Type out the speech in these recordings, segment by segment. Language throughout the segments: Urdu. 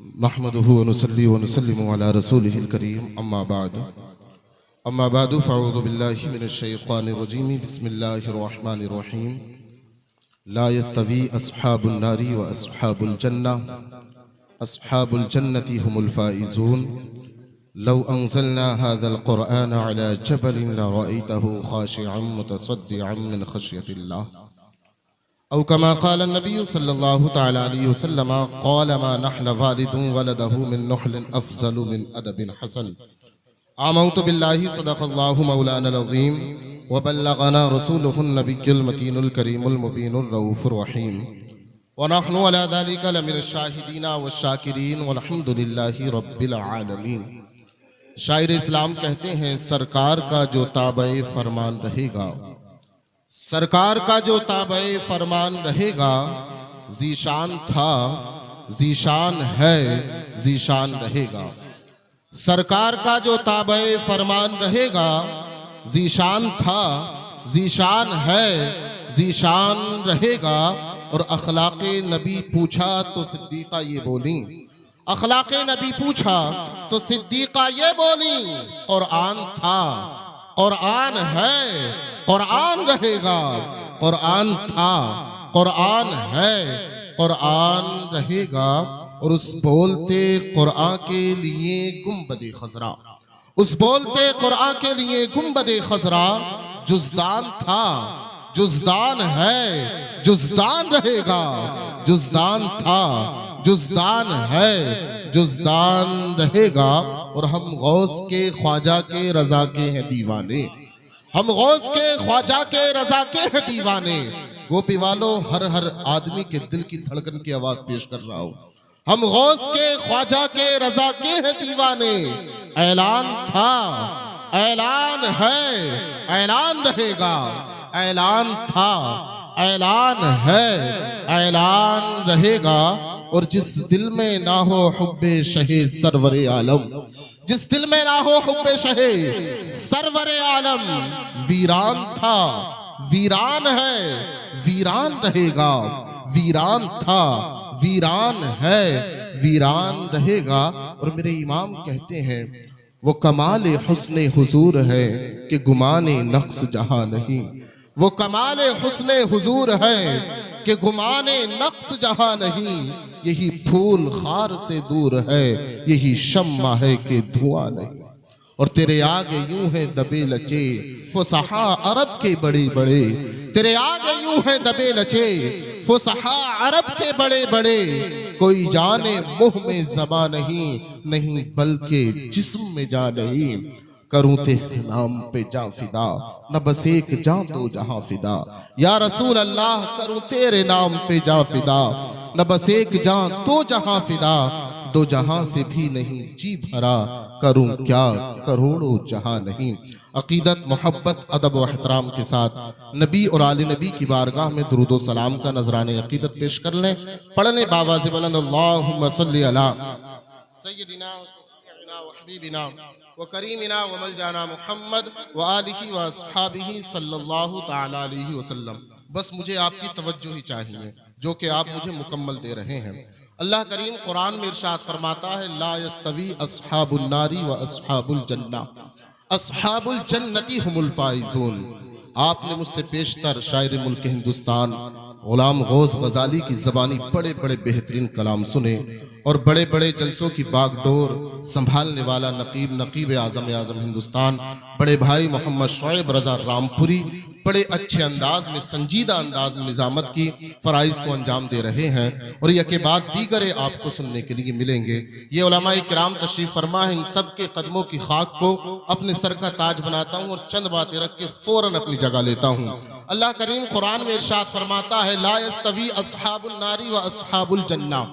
نحمده ونصلي ونسلم على رسوله الكريم أما بعد فأعوذ بالله من الشيطان الرجيم بسم الله الرحمن الرحيم لا يستوي أصحاب النار وأصحاب الجنة هم الفائزون لو أنزلنا هذا القرآن على جبل لرأيته خاشعا متصدعا من خشية الله او كما قال النبي صلى الله تعالى عليه وسلم قال ما نحل والد ولده من نحل افضل من ادب حسن. آمنت بالله صدق الله مولانا العظيم وبلغنا رسوله النبي المتين الكريم المبين الرؤوف الرحيم ونحن على ذلك لمن الشاهدين والشاكرين والحمد لله رب العالمين. شاعر اسلام کہتے ہیں سرکار کا جو تابع فرمان رہے گا، سرکار کا جو تابع فرمان رہے گا، ذیشان تھا ذیشان ہے ذیشان رہے گا. سرکار کا جو تابع فرمان رہے گا، ذیشان تھا ذیشان ہے ذیشان رہے گا. اور اخلاق نبی پوچھا تو صدیقہ یہ بولیں، اخلاق نبی پوچھا تو صدیقہ یہ بولیں قرآن تھا قرآن ہے قرآن رہے گا. قرآن تھا قرآن ہے قرآن رہے گا. اور اس بولتے قرآن کے لیے گنبد خضرا، اس بولتے قرآن کے لیے گنبد خضرا جزدان تھا جزدان ہے جزدان رہے گا. جزدان تھا جزدان ہے جزدان رہے گا. اور ہم غوث کے خواجہ کے رضا کے ہیں دیوانے، ہم غوث کے خواجہ کے رضا کے ہیں دیوانے. گوپی والو ہر آدمی کے دل کی دھڑکن کی آواز پیش کر رہا ہوں. ہم غوث کے خواجہ کے رضا کے ہیں دیوانے. اعلان تھا اعلان ہے اعلان رہے گا. اعلان تھا اعلان ہے اعلان رہے گا. اور جس دل میں نہ ہو حب شہ سرور عالم، جس دل میں نہ ہو حب شہ سرور عالم، ویران تھا ویران ہے ویران رہے گا. ویران تھا ویران ہے ویران رہے گا. اور میرے امام کہتے ہیں وہ کمال حسن حضور ہے کہ گمان نقص جہاں نہیں. وہ کمال حسن حضور ہے کہ گمان نقص جہاں نہیں. یہی پھول خار سے دور ہے یہی شمع ہے کہ دھواں نہیں. اور تیرے آگے یوں ہیں دبے لچے فصحا عرب کے بڑے بڑے، تیرے آگے یوں ہیں دبے لچے فصحا عرب کے بڑے بڑے. کوئی جانے منہ میں زباں نہیں بلکہ جسم میں جان نہیں. کروں تیرے نام پہ جاں فدا نہ بس ایک جاں دو جہاں فدا. یا رسول اللہ کروں تیرے نام پہ جاں فدا نہ بس ایک جاں دو جہاں فدا. دو جہاں سے بھی نہیں جی بھرا کروں کیا کروڑوں جہاں نہیں. عقیدت محبت ادب و احترام کے ساتھ نبی اور آل نبی کی بارگاہ میں درود و سلام کا نذرانِ عقیدت پیش کر لیں. پڑھ لیں باواز بلند اللہم صلی علی سیدنا و حبیبنا و کریمنا و ملجانا محمد و آلہ و اصحابہ صلی اللہ تعالی علیہ وسلم. بس مجھے آپ کی توجہ ہی چاہیے جو کہ آپ مجھے مکمل دے رہے ہیں. اللہ کریم قرآن میں ارشاد فرماتا ہے لا یستوی اصحاب النار و اصحاب الجنہ اصحاب الجنتی ہم الفائزون. آپ نے مجھ سے پیشتر شاعر ملک ہندوستان غلام غوث غزالی کی زبانی بڑے بڑے بہترین کلام سنے اور بڑے بڑے جلسوں کی باغ ڈور سنبھالنے والا نقیب اعظم ہندوستان بڑے بھائی محمد شعیب رضا رامپوری بڑے اچھے انداز میں سنجیدہ انداز میں نظامت کی فرائض کو انجام دے رہے ہیں. اور یہ کے بعد دیگر آپ کو سننے کے لیے ملیں گے. یہ علماء کرام تشریف فرما ہیں. ان سب کے قدموں کی خاک کو اپنے سر کا تاج بناتا ہوں اور چند باتیں رکھ کے فوراً اپنی جگہ لیتا ہوں. اللہ کریم قرآن میں ارشاد فرماتا ہے لا یستوی اصحاب النار و اصحاب الجنہ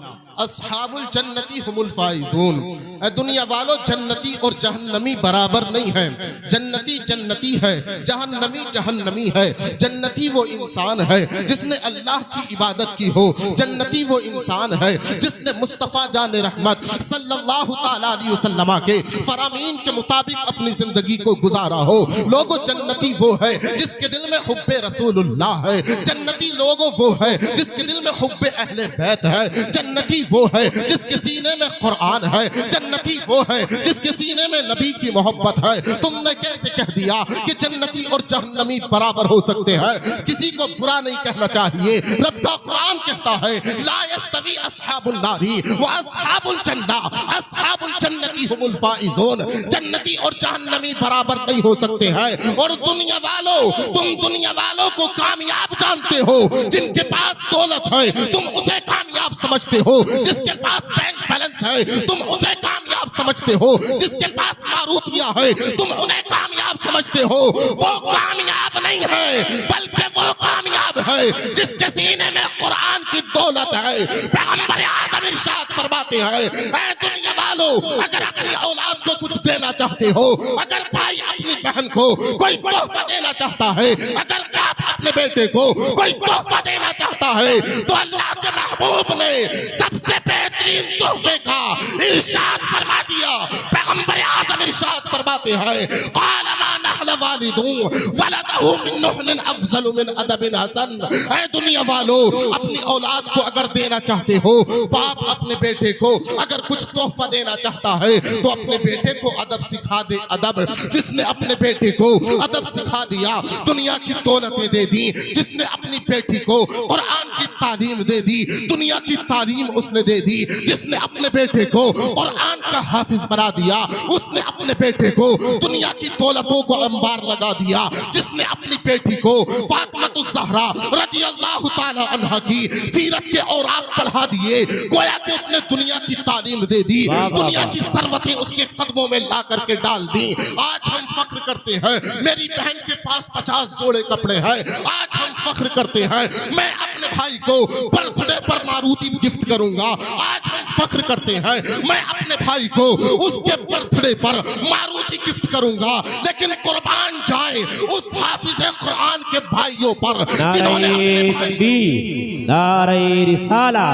اصحاب الجنتی ہم الفائزون. اے دنیا والو جنتی اور جہنمی برابر نہیں ہیں. جنتی جنتی ہے جہنمی جہنمی ہے. جنتی وہ انسان ہے جس نے اللہ کی عبادت کی ہو. جنتی وہ انسان ہے جس نے مصطفیٰ جان رحمت صلی اللہ تعالیٰ علیہ وسلم کے فرامین کے مطابق اپنی زندگی کو گزارا ہو. لوگو جنتی وہ ہے جس کے دل میں حب رسول اللہ ہے. جنتی لوگو وہ ہے جس کے دل میں حب اہل بیت ہے. جنتی وہ ہے جس کے سینے میں قرآن ہے، جنتی وہ ہے جس کے سینے میں نبی کی محبت ہے۔ تم نے کیسے کہہ دیا کہ جنتی اور جہنمی برابر ہو سکتے ہیں؟ کسی کو برا نہیں کہنا چاہیے۔ رب کا قرآن کہتا ہے لا یستوی اصحاب النار واصحاب الجنہ اصحاب الجنتی هم الفائزون، جنتی اور جہنمی برابر نہیں ہو سکتے ہیں۔ اور دنیا والوں، تم دنیا والوں کو کامیاب جانتے ہو، جن کے پاس دولت ہے تم اسے کامیاب سمجھتے ہو، جس کے پاس بینک بیلنس ہے تم اسے کامیاب سمجھتے ہو، جس کے پاس ماروتیاں ہے تم انہیں کامیاب سمجھتے ہو۔ وہ کامیاب نہیں ہے بلکہ وہ کامیاب ہے جس کے سینے میں قرآن کی دولت ہے۔ پیغمبر اعظم ارشاد فرماتے ہیں اے دنیا والوں، اگر اپنی اولاد کو کچھ دینا چاہتے ہو، اگر بھائی اپنی بہن کو کوئی تحفہ دینا چاہتا ہے، اگر باپ اپنے بیٹے کو کوئی تحفہ دینا چاہتا ہے، تو اللہ کے محبوب نے سب سے بہترین تحفے کا ارشاد فرما دیا۔ پیغمبر اعظم ارشاد فرماتے ہیں قال ما نحل والد ولده من نحل افضل من ادب حسن۔ اے دنیا والو، اپنی اولاد کو اگر دینا چاہتے ہو، باپ اپنے بیٹے کو اگر کچھ تحفہ دینا چاہتا ہے تو اپنے بیٹے کو ادب سکھا دے۔ ادب، جس نے اپنے بیٹے کو ادب سکھا دیا، دنیا کی دولتیں دے دی۔ جس نے اپنی بیٹی کو قرآن کی تعلیم دے دی، دنیا کی تعلیم اس نے دے دی۔ جس نے اپنے بیٹے کو قرآن کا حافظ بنا دیا، اس نے اپنے بیٹے کو دنیا کی دولتوں کو انبار لگا دیا۔ جس نے اپنی بیٹی کو فاطمہ الزہرا رضی اللہ تعالی عنہ کی سیرت کے اوراق پڑھا دیے، گویا کہ اس نے دنیا کی تعلیم دے دی، دنیا کی ثروتیں اس کے قدموں میں لا کر کے ڈال دی۔ آج ہم فخر کرتے ہیں میری بہن کے پاس 50 جوڑے کپڑے ہیں، آج ہم فخر کرتے ہیں میں اپنے بھائی کو برتھ ڈے پر ماروتی گفٹ کروں گا، آج ہم فخر کرتے ہیں میں اپنے بھائی کو اس کے برتھ ڈے پر ماروتی گفٹ کروں گا، لیکن قربان جائے اس حافظ قرآن کے بھائیوں پر جنہوں نے اپنے بھائی نعرہ رسالہ،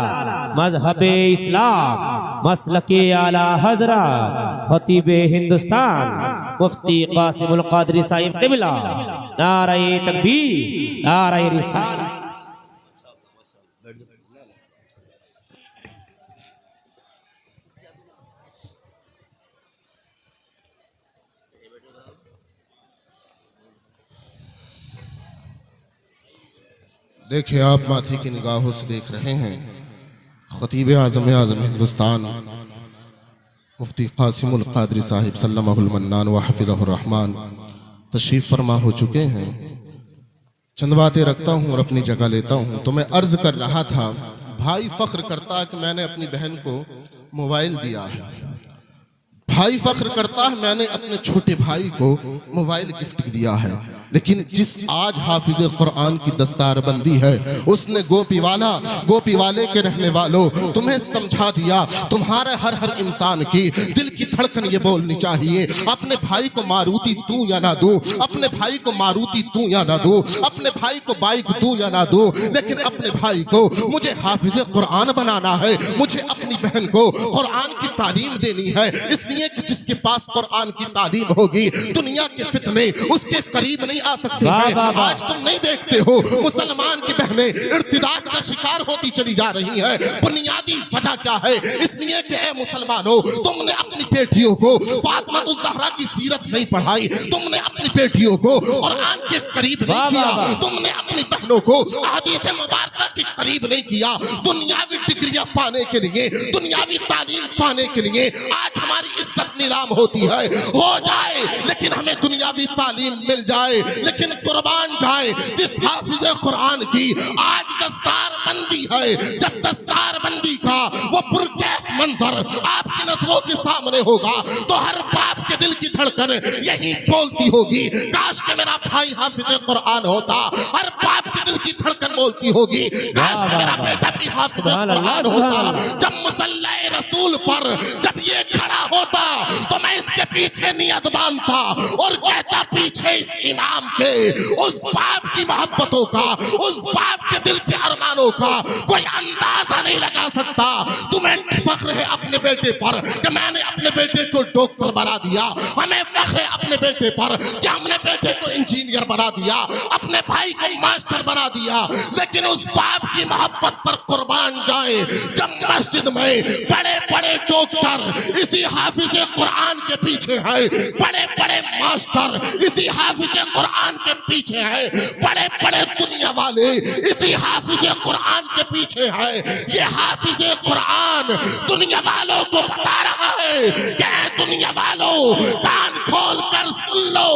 مذہب اسلام، مسلک اعلی حضرت خطیب ہندوستان مفتی قاسم القادری صاحب قبلہ، نعرہ تکبیر، نعرہ رسالہ۔ دیکھیں آپ ماتھی کی نگاہوں سے دیکھ رہے ہیں خطیب اعظم ہندوستان مفتی قاسم القادری صاحب سلمہ المنان وحفظہ الرحمن تشریف فرما ہو چکے ہیں۔ چند باتیں رکھتا ہوں اور اپنی جگہ لیتا ہوں۔ تو میں عرض کر رہا تھا بھائی فخر کرتا ہے کہ میں نے اپنی بہن کو موبائل دیا ہے، بھائی فخر کرتا ہے میں نے اپنے چھوٹے بھائی کو موبائل گفٹ دیا ہے، لیکن جس آج حافظ قرآن کی دستار بندی ہے اس نے گوپی والے کے رہنے والوں تمہیں سمجھا دیا تمہارے ہر انسان کی دل کی دھڑکن یہ بولنی چاہیے اپنے بھائی کو ماروتی دوں یا نہ دوں، اپنے بھائی کو ماروتی دوں یا نہ دوں، اپنے بھائی کو بائک دوں یا نہ دوں، لیکن اپنے بھائی کو مجھے حافظ قرآن بنانا ہے، مجھے اپنی بہن کو قرآن کی تعلیم دینی ہے، اس لیے کہ جس کے پاس قرآن کی تعلیم ہوگی دنیا کے فتنے اس کے قریب نہیں آ سکتے ہیں۔ آج تم نہیں دیکھتے ہو مسلمان کی بہنیں ارتداد کا شکار ہوتی چلی جا رہی ہیں، بنیادی وجہ کیا ہے؟ اس لیے کہ اے مسلمانوں تم نے اپنی بیٹیوں کو فاطمہ الزہرا کی سیرت نہیں پڑھائی، تم نے اپنی بیٹیوں کو قرآن کے قریب نہیں کیا، تم نے اپنی بہنوں کو احادیث مبارکہ کے قریب نہیں کیا۔ دنیاوی ڈگریاں پانے کے لیے، دنیاوی تعلیم پانے کے لیے آج ہماری عزت نیلام ہوتی ہے، ہو جائے لیکن ہمیں دنیاوی تعلیم مل جائے، لیکن قربان جائے جس حافظ قرآن کی آج دستار بندی ہے، جب دستار بندی کا وہ پرکیف منظر آپ کی نظروں کے سامنے ہوگا تو ہر باپ کے دل کی دھڑکن یہی بولتی ہوگی کاش کہ میرا بھائی حافظ قرآن ہوتا، ہر باپ کے دل کی دھڑکن بولتی ہوگی کاش کہ میرا بیٹا بھی حافظ قرآن ہوتا۔ جب مصلی رسول پر جب یہ کھڑا ہوتا تو میں اس کے پیچھے نیت باندھتا اور کہتا پیچھے اس امام کے اس باپ کی محبتوں کا، اس باپ کے دل کے ارمانوں کا کوئی اندازہ نہیں لگا سکتا۔ تمہیں فخر ہے اپنے بیٹے پر کہ میں نے اپنے بیٹے کو ڈاکٹر بنا دیا، ہمیں فخر ہے اپنے بیٹے پر کہ ہم نے بیٹے کو انجینئر بنا دیا، اپنے بھائی کو ماسٹر بنا دیا، لیکن اس باپ کی محبت پر قربان جائے جب مسجد میں بڑے بڑے ڈاکٹر اسی حافظ قرآن کے پیچھے ہیں، بڑے بڑے ماسٹر اسی حافظ قرآن کے پیچھے ہیں، بڑے بڑے دنیا والے اسی حافظ قرآن کے پیچھے ہیں۔ یہ حافظ قرآن دنیا والوں کو بتا رہا ہے کہ اے دنیا والوں کان کھول کر سن لو،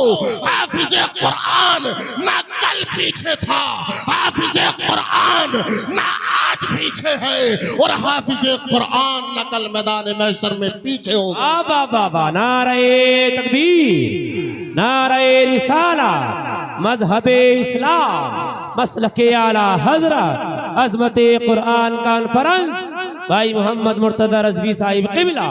حافظ قرآن نہ کل پیچھے تھا، حافظ قرآن نہ آج پیچھے ہے، اور حافظ قرآن نہ کل میدان محشر میں پیچھے ہوگا۔ آبا بابا نعرہ تکبیر، نعرہ رسالہ، مذہب اسلام، مسلک اعلیٰ حضرت، عظمت قرآن کانفرنس، بھائی محمد مرتضی رضوی صاحب قبلہ۔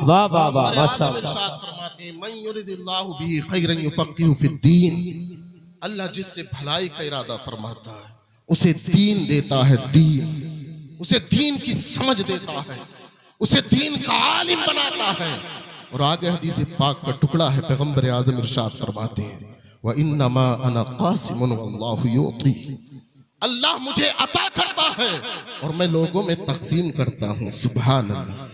واہ واہ واہ ماشاء اللہ۔ ارشاد فرماتے ہیں من یرد اللہ بہ خیرا یفقہہ فی الدین، اللہ جس سے بھلائی کا ارادہ فرماتا ہے اسے دین دیتا ہے، دین، اسے دین کی سمجھ دیتا ہے، اسے دین کا عالم بناتا ہے۔ اور آگے حدیث پاک کا ٹکڑا ہے، پیغمبر اعظم ارشاد فرماتے ہیں وَإِنَّمَا أَنَا قَاسِمٌ وَاللَّهُ يُعْطِي، اللہ مجھے عطا کرتا ہے اور میں لوگوں میں تقسیم کرتا ہوں۔ سبحان اللہ۔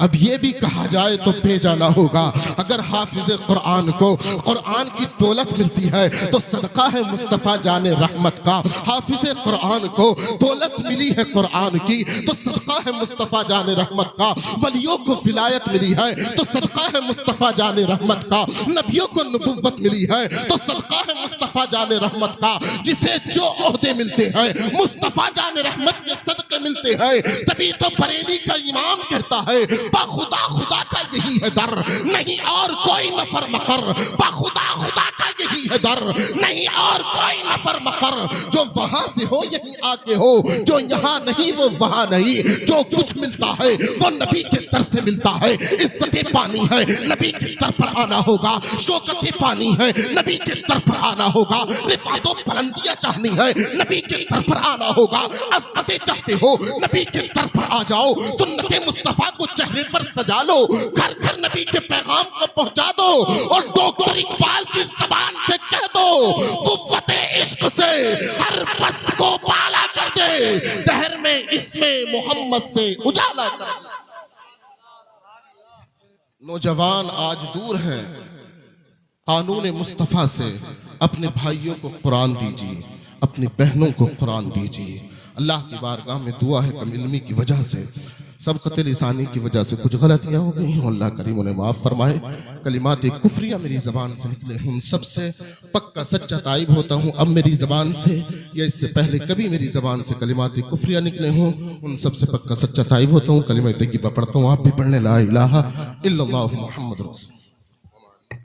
اب یہ بھی کہا جائے تو پہ جانا ہوگا، اگر حافظ قرآن کو قرآن کی دولت ملتی ہے تو صدقہ ہے مصطفیٰ جان رحمت کا، حافظ قرآن کو دولت ملی ہے قرآن کی تو صدقہ ہے مصطفیٰ جان رحمت کا، ولیوں کو ولایت ملی ہے تو صدقہ ہے مصطفیٰ جان رحمت کا، نبیوں کو نبوت ملی ہے تو صدقہ ہے مصطفیٰ جان رحمت کا۔ جسے جو عہدے ملتے ہیں مصطفیٰ جان رحمت کے صدقے ملتے ہیں، تبھی تو بریلی کا امام کہتا ہے بخدا خدا کا یہی ہے در، نہیں اور کوئی نفر مقر، بخدا خدا کا یہی ہے در، نہیں اور کوئی نفر مقر، جو وہاں سے ہو یہیں آ کے ہو، جو یہاں نہیں وہ وہاں نہیں، جو کچھ ملتا ہے وہ نبی کے در سے ملتا ہے۔ عزتیں پانی ہے نبی کے در پر آنا ہوگا، شوکتیں پانی ہے نبی کے در پر آنا ہوگا، رفعت و بلندیاں چاہنی ہے نبی کے در پر آنا ہوگا، عظمتیں چاہتے ہو نبی کے در پر آ جاؤ، سنت مصطفیٰ کو چہرے پر سجا لو، گھر گھر نبی کے پیغام کو پہنچا دو، اور ڈاکٹر اقبال کی زبان سے کہہ دو قوت عشق سے ہر پست کو بالا کر دے، دہر میں اسم محمد سے اجالا کر دے۔ نوجوان آج دور ہیں قانون مصطفیٰ سے، اپنے بھائیوں کو قرآن دیجیے، اپنی بہنوں کو قرآن دیجیے۔ اللہ کی بارگاہ میں دعا ہے کم علمی کی وجہ سے، سبقت لسانی کی وجہ سے کچھ غلطیاں ہو گئی ہیں، اللہ کریم انہیں معاف فرمائے۔ کلمات کفریہ میری زبان سے نکلے ہوں، سب سے پکا سچا تائب ہوتا ہوں اب میری زبان سے، یا اس سے پہلے کبھی میری زبان سے کلمات کفریہ نکلے ہوں، ان سب سے پکا سچا تائب ہوتا ہوں۔ کلمہ طیبہ پڑھتا ہوں، آپ بھی پڑھنے لا الہ الا اللہ محمد رسول۔